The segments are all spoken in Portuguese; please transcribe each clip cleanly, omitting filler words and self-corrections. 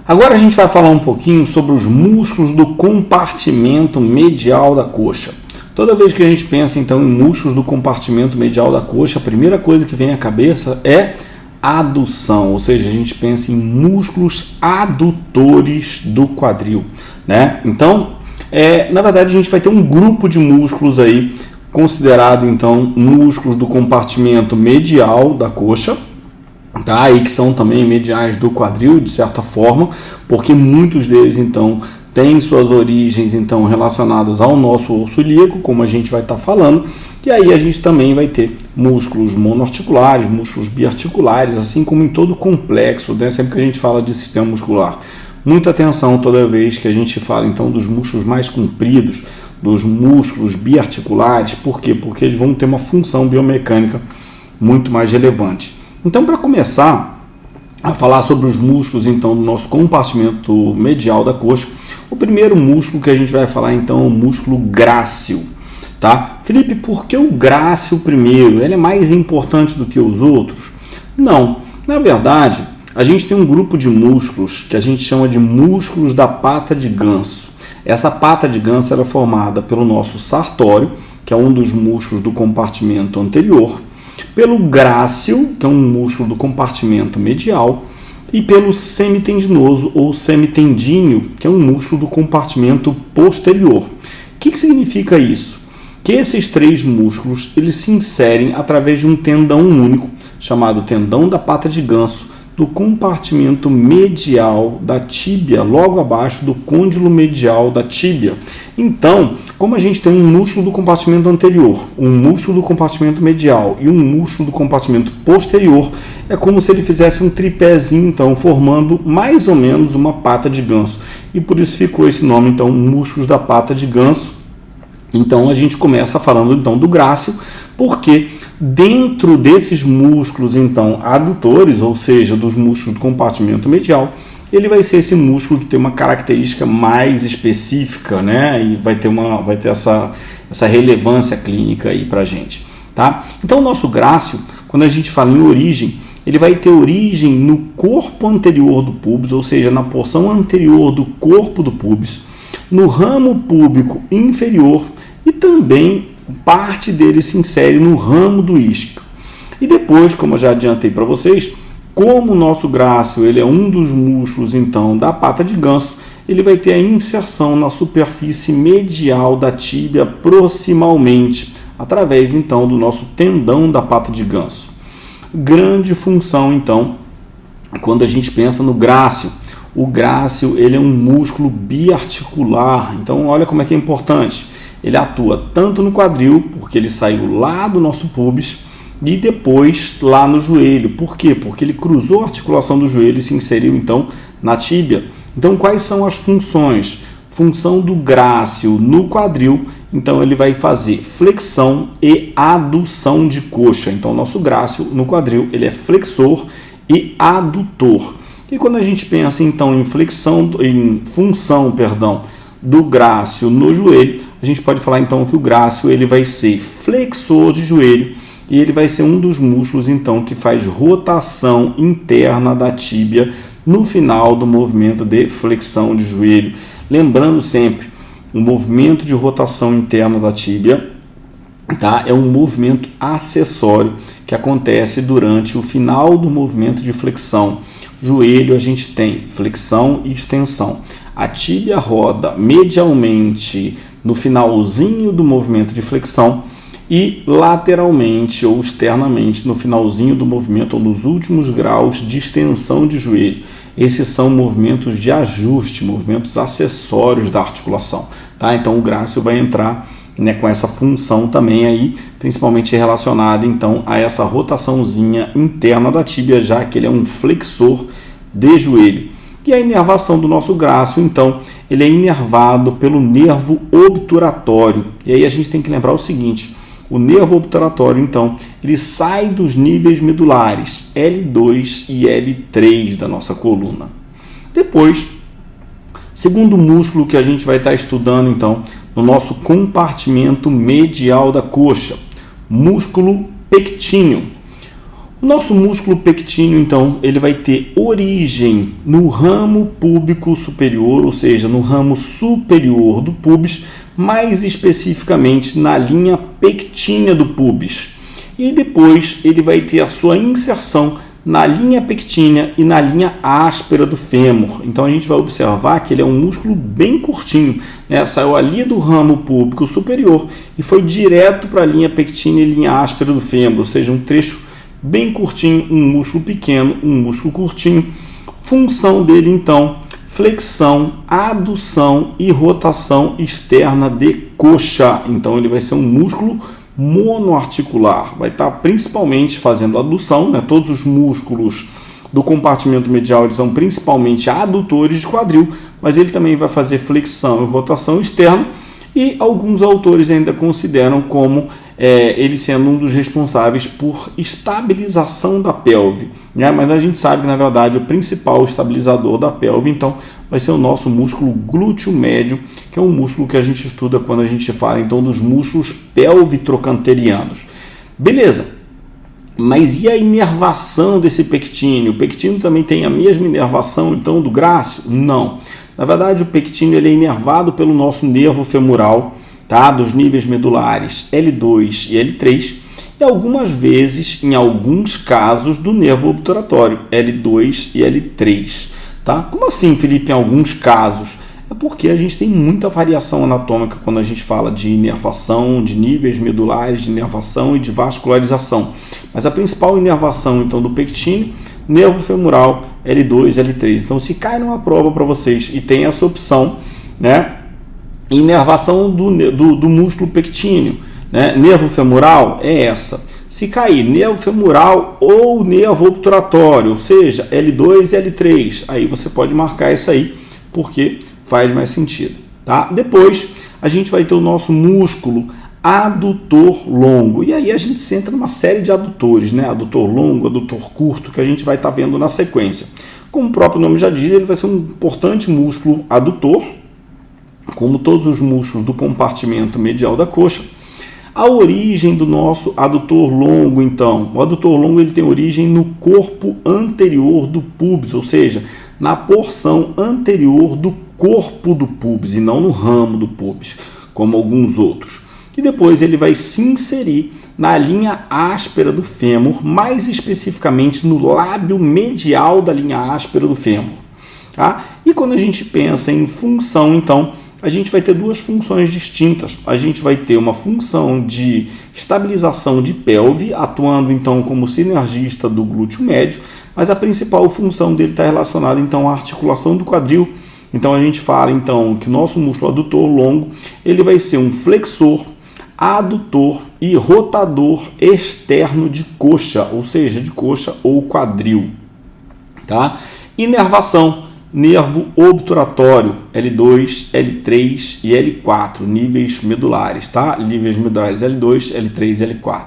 Agora a gente vai falar um pouquinho sobre os músculos do compartimento medial da coxa. Toda vez que a gente pensa então em músculos do compartimento medial da coxa, a primeira coisa que vem à cabeça é adução, ou seja, a gente pensa em músculos adutores do quadril, né? Então, na verdade a gente vai ter um grupo de músculos aí considerado então músculos do compartimento medial da coxa, tá? E que são também mediais do quadril de certa forma, porque muitos deles então têm suas origens então relacionadas ao nosso osso ilíaco, como a gente vai estar falando, e aí a gente também vai ter músculos monoarticulares, músculos biarticulares, assim como em todo o complexo, né? Sempre que a gente fala de sistema muscular. Muita atenção toda vez que a gente fala então dos músculos mais compridos, dos músculos biarticulares. Por quê? Porque eles vão ter uma função biomecânica muito mais relevante. Então, para começar a falar sobre os músculos então do nosso compartimento medial da coxa, o primeiro músculo que a gente vai falar então é o músculo grácil, tá? Felipe, por que o grácil primeiro? Ele é mais importante do que os outros? Não, na verdade, a gente tem um grupo de músculos que a gente chama de músculos da pata de ganso. Essa pata de ganso era formada pelo nosso sartório, que é um dos músculos do compartimento anterior, pelo grácil, que é um músculo do compartimento medial, e pelo semitendinoso ou semitendíneo, que é um músculo do compartimento posterior. O que significa isso? Que esses três músculos eles se inserem através de um tendão único, chamado tendão da pata de ganso, do compartimento medial da tíbia, logo abaixo do côndilo medial da tíbia. Então, como a gente tem um músculo do compartimento anterior, um músculo do compartimento medial e um músculo do compartimento posterior, é como se ele fizesse um tripézinho, então, formando mais ou menos uma pata de ganso. E por isso ficou esse nome, então, músculos da pata de ganso. Então, a gente começa falando, então, do grácil, porque dentro desses músculos, então, adutores, ou seja, dos músculos do compartimento medial, ele vai ser esse músculo que tem uma característica mais específica, né? E vai ter essa relevância clínica aí pra gente, tá? Então, o nosso grácil, quando a gente fala em origem, ele vai ter origem no corpo anterior do púbis, ou seja, na porção anterior do corpo do púbis, no ramo púbico inferior e também parte dele se insere no ramo do isquio. E depois, como eu já adiantei para vocês, como o nosso grácil ele é um dos músculos então da pata de ganso, ele vai ter a inserção na superfície medial da tíbia proximalmente, através então do nosso tendão da pata de ganso. Grande função então, quando a gente pensa no grácil. O grácil ele é um músculo biarticular, então olha como é que é importante. Ele atua tanto no quadril, porque ele saiu lá do nosso púbis, e depois lá no joelho. Por quê? Porque ele cruzou a articulação do joelho e se inseriu então na tíbia. Então quais são as funções? Função do grácil no quadril, então ele vai fazer flexão e adução de coxa. Então nosso grácil no quadril ele é flexor e adutor. E quando a gente pensa então em função do grácil no joelho, a gente pode falar então que o grácil ele vai ser flexor de joelho e ele vai ser um dos músculos então que faz rotação interna da tíbia no final do movimento de flexão de joelho. Lembrando sempre, o movimento de rotação interna da tíbia, tá, é um movimento acessório que acontece durante o final do movimento de flexão. Joelho a gente tem flexão e extensão. A tíbia roda medialmente no finalzinho do movimento de flexão e lateralmente ou externamente no finalzinho do movimento ou nos últimos graus de extensão de joelho. Esses são movimentos de ajuste, movimentos acessórios da articulação, tá? Então o grácil vai entrar, né, com essa função também aí, principalmente relacionada então a essa rotaçãozinha interna da tíbia, já que ele é um flexor de joelho. E a inervação do nosso grácil, então, ele é inervado pelo nervo obturatório. E aí a gente tem que lembrar o seguinte, o nervo obturatório, então, ele sai dos níveis medulares L2 e L3 da nossa coluna. Depois, segundo músculo que a gente vai estar estudando, então, no nosso compartimento medial da coxa, músculo pectíneo. O nosso músculo pectíneo, então, ele vai ter origem no ramo púbico superior, ou seja, no ramo superior do púbis, mais especificamente na linha pectínea do púbis. E depois ele vai ter a sua inserção na linha pectínea e na linha áspera do fêmur. Então a gente vai observar que ele é um músculo bem curtinho, né? Saiu ali do ramo púbico superior e foi direto para a linha pectínea e linha áspera do fêmur, ou seja, um trecho bem curtinho, um músculo pequeno, um músculo curtinho. Função dele, então, flexão, adução e rotação externa de coxa. Então ele vai ser um músculo monoarticular, vai estar principalmente fazendo adução, né? Todos os músculos do compartimento medial eles são principalmente adutores de quadril, mas ele também vai fazer flexão e rotação externa, e alguns autores ainda consideram como ele sendo um dos responsáveis por estabilização da pelve, né? Mas a gente sabe que na verdade o principal estabilizador da pelve então vai ser o nosso músculo glúteo médio, que é um músculo que a gente estuda quando a gente fala então dos músculos pelvitrocanterianos. Beleza, mas e a inervação desse pectíneo? O pectíneo também tem a mesma inervação então do grácil? Não. Na verdade o pectíneo ele é inervado pelo nosso nervo femoral, tá? Dos níveis medulares L2 e L3, e algumas vezes, em alguns casos, do nervo obturatório L2 e L3. Tá? Como assim, Felipe, em alguns casos? É porque a gente tem muita variação anatômica quando a gente fala de inervação, de níveis medulares, de inervação e de vascularização. Mas a principal inervação, então, do pectíneo, nervo femoral, L2, L3. Então, se cai numa prova para vocês e tem essa opção, né? Inervação do músculo pectíneo, né? Nervo femoral é essa. Se cair nervo femoral ou nervo obturatório, ou seja, L2 e L3, aí você pode marcar isso aí, porque faz mais sentido. Tá? Depois, a gente vai ter o nosso músculo adutor longo. E aí a gente entra numa série de adutores, né? Adutor longo, adutor curto, que a gente vai estar vendo na sequência. Como o próprio nome já diz, ele vai ser um importante músculo adutor, como todos os músculos do compartimento medial da coxa. A origem do nosso adutor longo, então, o adutor longo ele tem origem no corpo anterior do púbis, ou seja, na porção anterior do corpo do púbis e não no ramo do púbis, como alguns outros. E depois ele vai se inserir na linha áspera do fêmur, mais especificamente no lábio medial da linha áspera do fêmur. Tá? E quando a gente pensa em função, então, a gente vai ter duas funções distintas. A gente vai ter uma função de estabilização de pelve, atuando então como sinergista do glúteo médio, mas a principal função dele está relacionada então à articulação do quadril. Então a gente fala então que o nosso músculo adutor longo, ele vai ser um flexor, adutor e rotador externo de coxa, ou seja, de coxa ou quadril. Tá? Inervação. Nervo obturatório, L2, L3 e L4, níveis medulares, tá? Níveis medulares L2, L3 e L4.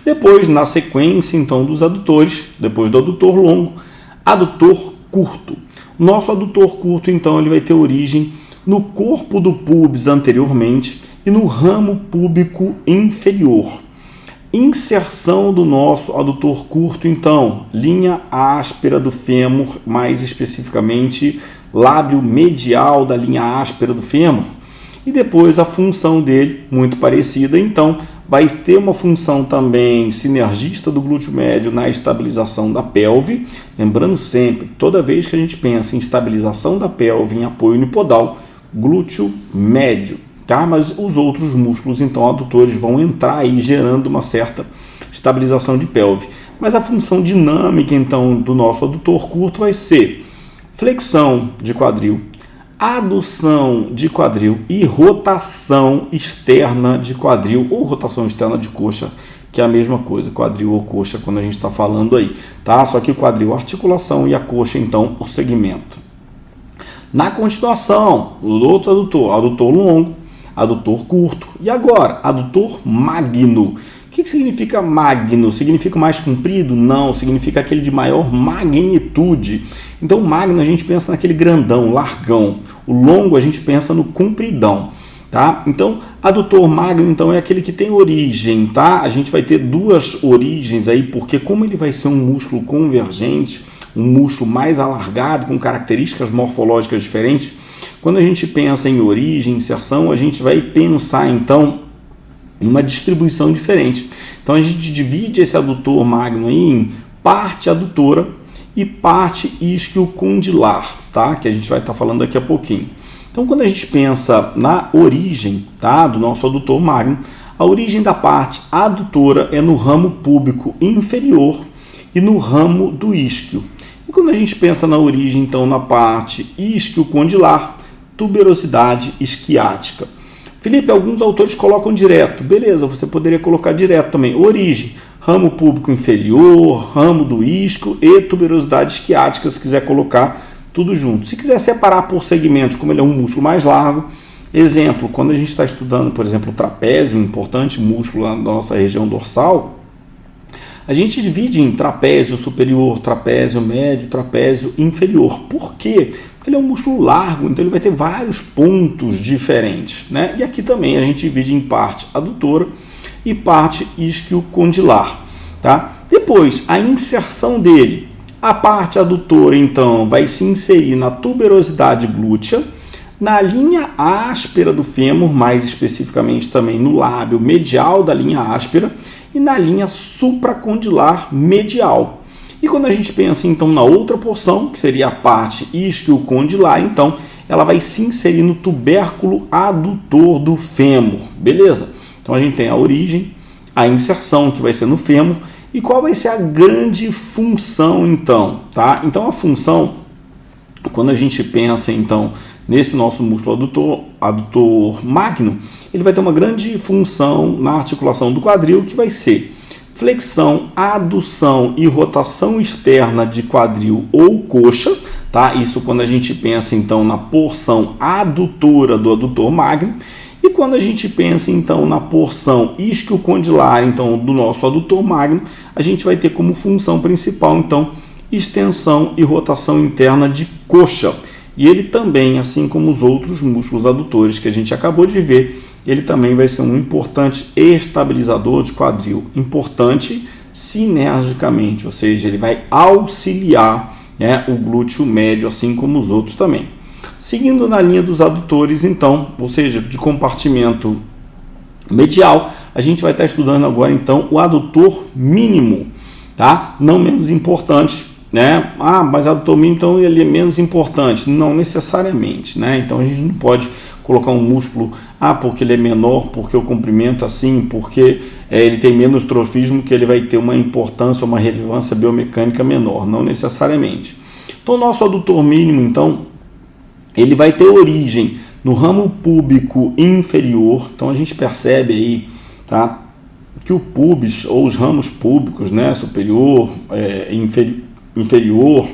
Depois, na sequência, então, dos adutores, depois do adutor longo, adutor curto. Nosso adutor curto, então, ele vai ter origem no corpo do púbis anteriormente e no ramo púbico inferior. Inserção do nosso adutor curto, então, linha áspera do fêmur, mais especificamente lábio medial da linha áspera do fêmur. E depois a função dele, muito parecida, então, vai ter uma função também sinergista do glúteo médio na estabilização da pelve. Lembrando sempre, toda vez que a gente pensa em estabilização da pelve, em apoio unipodal, glúteo médio. Tá? Mas os outros músculos, então, adutores vão entrar aí gerando uma certa estabilização de pelve. Mas a função dinâmica, então, do nosso adutor curto vai ser flexão de quadril, adução de quadril e rotação externa de quadril ou rotação externa de coxa, que é a mesma coisa, quadril ou coxa, quando a gente está falando aí. Tá? Só que o quadril a articulação e a coxa, então, o segmento. Na continuação, o outro adutor, adutor longo, adutor curto. E agora, adutor magno. O que significa magno? Significa mais comprido? Não, significa aquele de maior magnitude. Então, magno a gente pensa naquele grandão, largão. O longo a gente pensa no compridão. tá? Então, adutor magno então é aquele que tem origem, tá? A gente vai ter duas origens aí, porque como ele vai ser um músculo convergente, um músculo mais alargado, com características morfológicas diferentes, quando a gente pensa em origem, inserção, a gente vai pensar então em uma distribuição diferente. Então a gente divide esse adutor magno aí em parte adutora e parte isquiocondilar, tá? Que a gente vai estar falando daqui a pouquinho. Então, quando a gente pensa na origem, tá, do nosso adutor magno, a origem da parte adutora é no ramo púbico inferior e no ramo do isquio. E quando a gente pensa na origem, então, na parte isquiocondilar, tuberosidade isquiática. Felipe, alguns autores colocam direto. Beleza, você poderia colocar direto também. Origem, ramo púbico inferior, ramo do isquio e tuberosidade isquiática, se quiser colocar tudo junto. Se quiser separar por segmentos, como ele é um músculo mais largo, exemplo, quando a gente está estudando, por exemplo, o trapézio, um importante músculo lá da nossa região dorsal, a gente divide em trapézio superior, trapézio médio, trapézio inferior. Por quê? Porque ele é um músculo largo, então ele vai ter vários pontos diferentes, né? E aqui também a gente divide em parte adutora e parte isquiocondilar, tá? Depois, a inserção dele. A parte adutora, então, vai se inserir na tuberosidade glútea, na linha áspera do fêmur, mais especificamente também no lábio medial da linha áspera e na linha supracondilar medial. E quando a gente pensa, então, na outra porção, que seria a parte isquiocondilar, então, ela vai se inserir no tubérculo adutor do fêmur, beleza? Então, a gente tem a origem, a inserção, que vai ser no fêmur, e qual vai ser a grande função, então, tá? Então, a função, quando a gente pensa, então, nesse nosso músculo adutor magno, ele vai ter uma grande função na articulação do quadril, que vai ser flexão, adução e rotação externa de quadril ou coxa, tá? Isso quando a gente pensa, então, na porção adutora do adutor magno. E quando a gente pensa, então, na porção isquiocondilar, então, do nosso adutor magno, a gente vai ter como função principal, então, extensão e rotação interna de coxa. E ele também, assim como os outros músculos adutores que a gente acabou de ver, ele também vai ser um importante estabilizador de quadril, importante sinergicamente, ou seja, ele vai auxiliar, né, o glúteo médio, assim como os outros também. Seguindo na linha dos adutores, então, ou seja, de compartimento medial, a gente vai estar estudando agora, então, o adutor mínimo, tá? Não menos importante, né? Ah, mas adutor mínimo, então, ele é menos importante. Não necessariamente, né? Então, a gente não pode colocar um músculo, porque ele é menor, porque o comprimento assim, porque ele tem menos trofismo, que ele vai ter uma importância, uma relevância biomecânica menor. Não necessariamente. Então, o nosso adutor mínimo, então, ele vai ter origem no ramo púbico inferior. Então a gente percebe aí, tá, que o pubis ou os ramos púbicos, né, superior, inferior,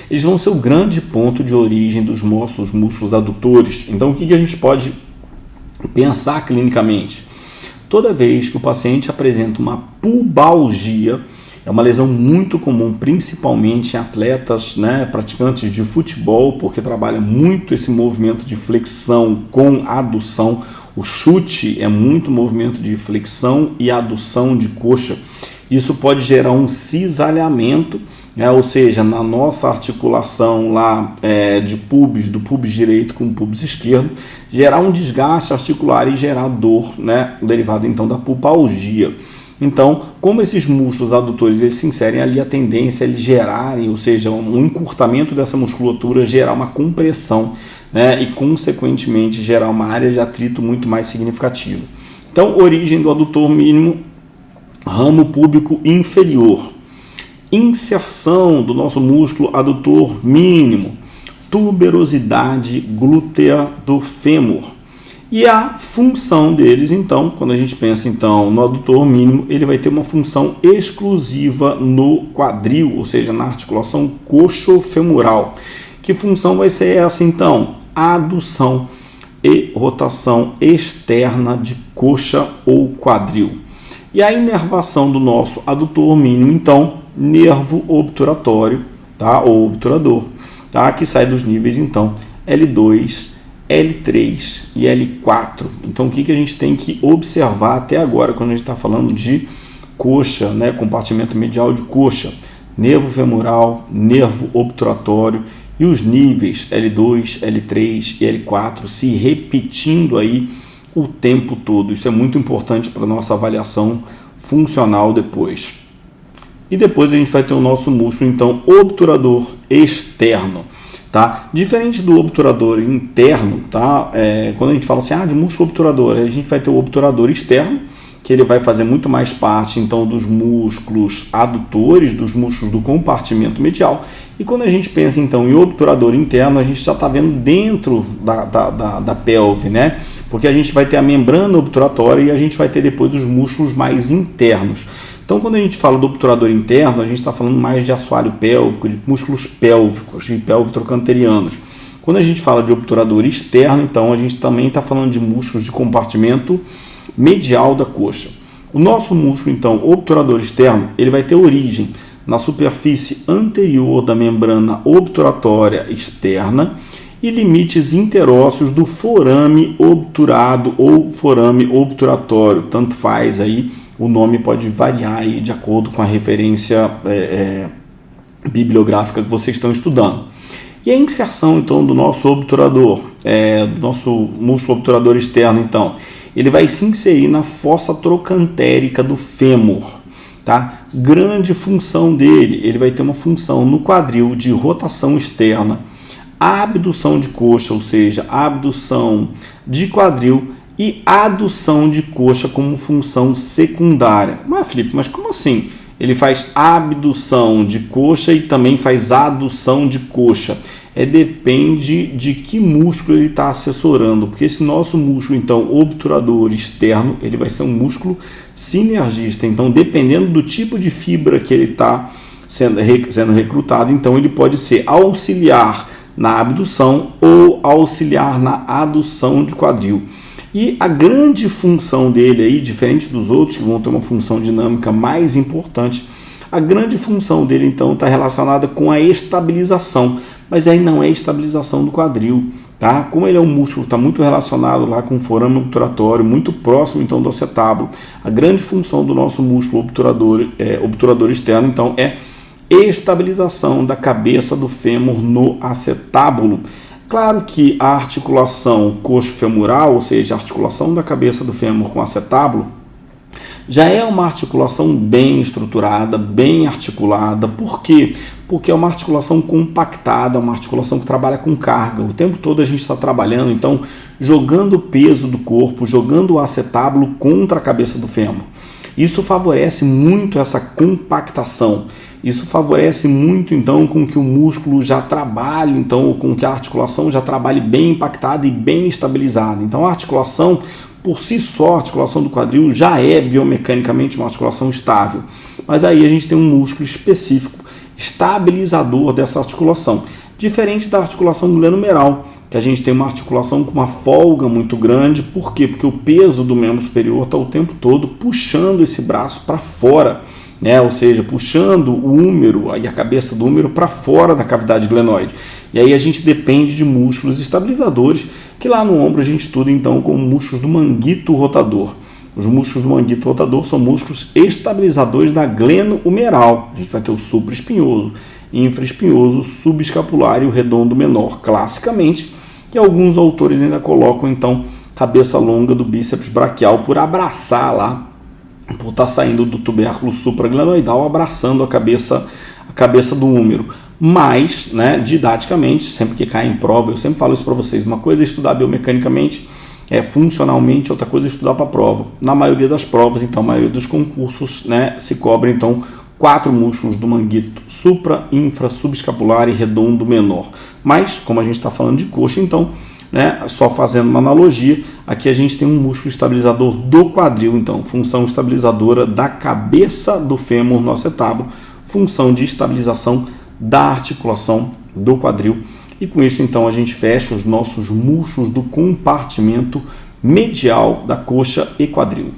eles vão ser o grande ponto de origem dos nossos músculos adutores. Então o que a gente pode pensar clinicamente? Toda vez que o paciente apresenta uma pubalgia, é uma lesão muito comum, principalmente em atletas, né, praticantes de futebol, porque trabalha muito esse movimento de flexão com adução. O chute é muito movimento de flexão e adução de coxa. Isso pode gerar um cisalhamento, né, ou seja, na nossa articulação lá de pubis, do pubis direito com o pubis esquerdo, gerar um desgaste articular e gerar dor, né, derivado então da pubalgia. Então, como esses músculos adutores eles se inserem ali, a tendência é eles gerarem, ou seja, um encurtamento dessa musculatura, gerar uma compressão, né, e, consequentemente, gerar uma área de atrito muito mais significativa. Então, origem do adutor mínimo, ramo púbico inferior. Inserção do nosso músculo adutor mínimo, tuberosidade glútea do fêmur. E a função deles, então, quando a gente pensa então no adutor mínimo, ele vai ter uma função exclusiva no quadril, ou seja, na articulação coxofemoral. Que função vai ser essa, então? Adução e rotação externa de coxa ou quadril. E a inervação do nosso adutor mínimo, então, nervo obturatório, tá? Ou obturador, tá? Que sai dos níveis, então, L2, L3 e L4. Então, o que a gente tem que observar até agora, quando a gente está falando de coxa, né, compartimento medial de coxa, nervo femoral, nervo obturatório e os níveis L2, L3 e L4 se repetindo aí o tempo todo. Isso é muito importante para a nossa avaliação funcional depois. E depois a gente vai ter o nosso músculo, então, obturador externo. Tá? Diferente do obturador interno, tá? Quando a gente fala assim, de músculo obturador, a gente vai ter o obturador externo, que ele vai fazer muito mais parte então dos músculos adutores, dos músculos do compartimento medial. E quando a gente pensa então em obturador interno, a gente já está vendo dentro da pelve, né? Porque a gente vai ter a membrana obturatória e a gente vai ter depois os músculos mais internos. Então, quando a gente fala do obturador interno, a gente está falando mais de assoalho pélvico, de músculos pélvicos, de pelvitrocanterianos. Quando a gente fala de obturador externo, então a gente também está falando de músculos de compartimento medial da coxa. O nosso músculo, então, obturador externo, ele vai ter origem na superfície anterior da membrana obturatória externa e limites interósseos do forame obturado ou forame obturatório, tanto faz aí. O nome pode variar aí de acordo com a referência bibliográfica que vocês estão estudando. E a inserção, então, do nosso obturador, do nosso músculo obturador externo, então, ele vai se inserir na fossa trocantérica do fêmur. Tá? Grande função dele, ele vai ter uma função no quadril de rotação externa, abdução de coxa, ou seja, abdução de quadril, e adução de coxa como função secundária. Mas, Felipe, mas como assim? Ele faz abdução de coxa e também faz adução de coxa. Depende de que músculo ele está assessorando, porque esse nosso músculo, então, obturador externo, ele vai ser um músculo sinergista. Então, dependendo do tipo de fibra que ele está sendo recrutado, então ele pode ser auxiliar na abdução ou auxiliar na adução de quadril. E a grande função dele aí, diferente dos outros que vão ter uma função dinâmica mais importante, a grande função dele então está relacionada com a estabilização, mas aí não é estabilização do quadril, tá? Como ele é um músculo que está muito relacionado lá com o forame obturatório, muito próximo então do acetábulo, a grande função do nosso músculo obturador externo então é estabilização da cabeça do fêmur no acetábulo. Claro que a articulação coxo-femoral, ou seja, a articulação da cabeça do fêmur com o acetábulo, já é uma articulação bem estruturada, bem articulada. Por quê? Porque é uma articulação compactada, uma articulação que trabalha com carga. O tempo todo a gente está trabalhando, então, jogando o peso do corpo, jogando o acetábulo contra a cabeça do fêmur. Isso favorece muito essa compactação. Isso favorece muito, então, com que o músculo já trabalhe, então, com que a articulação já trabalhe bem impactada e bem estabilizada. Então, a articulação, por si só, a articulação do quadril já é biomecanicamente uma articulação estável. Mas aí a gente tem um músculo específico, estabilizador dessa articulação. Diferente da articulação glenomeral, que a gente tem uma articulação com uma folga muito grande. Por quê? Porque o peso do membro superior está o tempo todo puxando esse braço para fora, né? Ou seja, puxando o úmero e a cabeça do úmero para fora da cavidade glenoide. E aí a gente depende de músculos estabilizadores, que lá no ombro a gente estuda então como músculos do manguito rotador. Os músculos do manguito rotador são músculos estabilizadores da gleno-humeral. A gente vai ter o supraespinhoso, infraespinhoso, subescapular e o redondo menor, classicamente, que alguns autores ainda colocam então cabeça longa do bíceps braquial por abraçar lá, por estar saindo do tubérculo supraglenoidal, abraçando a cabeça do úmero. Mas, né, didaticamente, sempre que cai em prova, eu sempre falo isso para vocês, uma coisa é estudar biomecanicamente, funcionalmente, outra coisa é estudar para a prova. Na maioria das provas, então, a maioria dos concursos, né, se cobre, então, 4 músculos do manguito, supra, infra, subescapular e redondo menor. Mas, como a gente está falando de coxa, então, né, só fazendo uma analogia, aqui a gente tem um músculo estabilizador do quadril, então, função estabilizadora da cabeça do fêmur no acetábulo, função de estabilização da articulação do quadril. E com isso, então, a gente fecha os nossos músculos do compartimento medial da coxa e quadril.